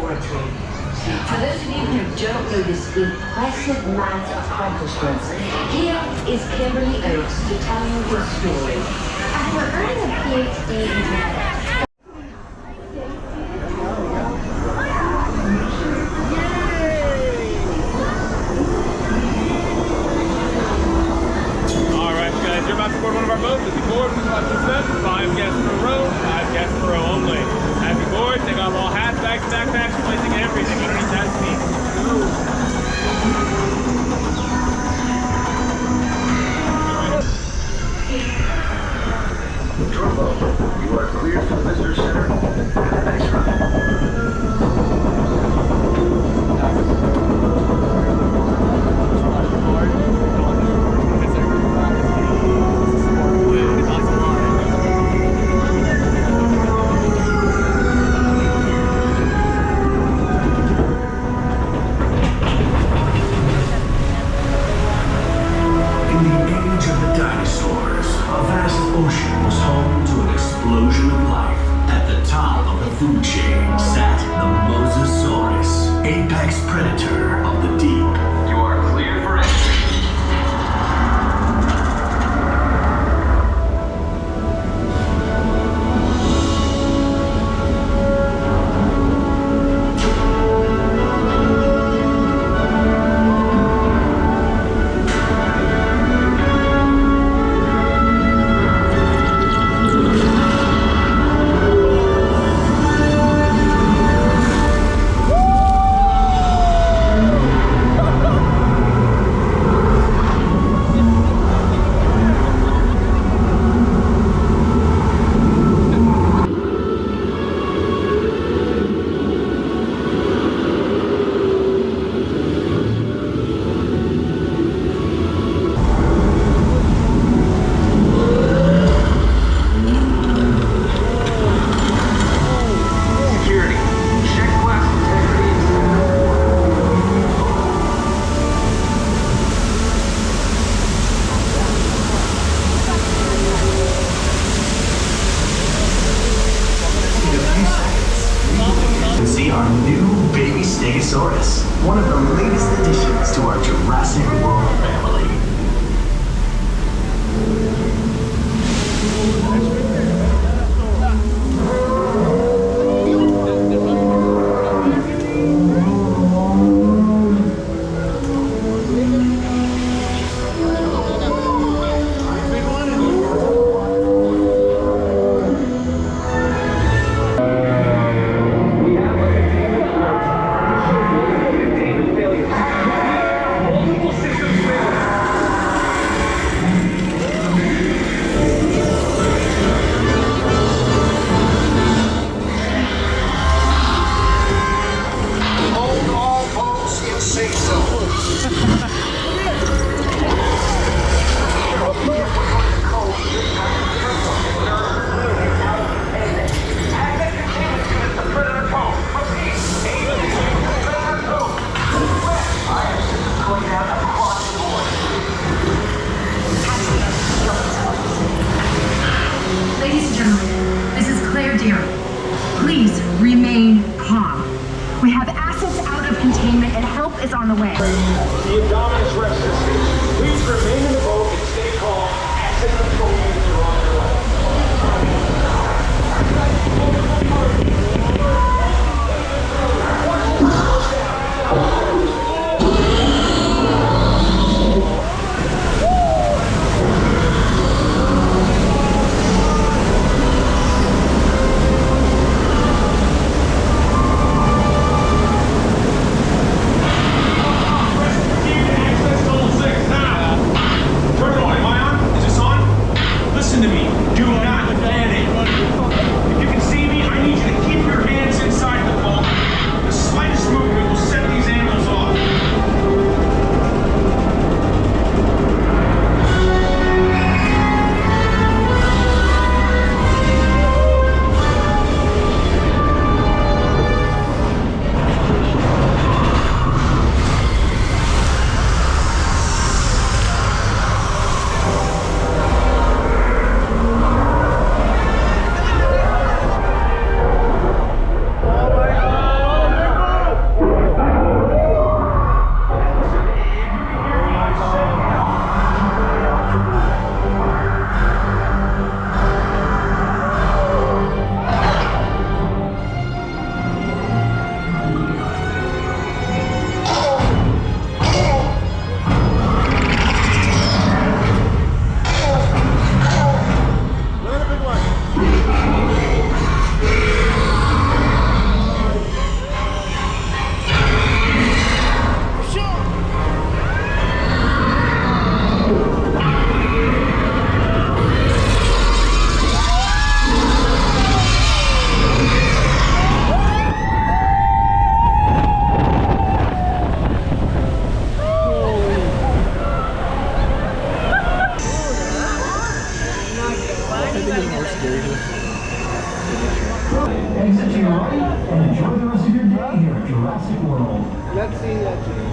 laboratory. For those of you who don't know this impressive man's accomplishments, here is Kimberly Oates to tell you his story. After earning a PhD in genetics, you're about to board one of our boats. If you board, we're about to set 5 guests per row, 5 guests per row only. As you board, take off all hats, bags, backpacks, placing everything underneath that seat. Turbo, you are cleared for the visitor center. Have a nice ride. In the age of the dinosaurs, a vast ocean was home to an explosion of life. At the top of the food chain sat the Mosasaurus, apex predator of the deep. You are clear for entry. See our new baby Stegosaurus, one of the latest additions to our Jurassic World family. Ladies and gentlemen, this is Claire Deering. Please remain calm. We have assets out of containment and help is on the way. The Indominus Rex system. Please remain in the boat and stay calm. Asset control units are on their way. Jurassic World. Let's see.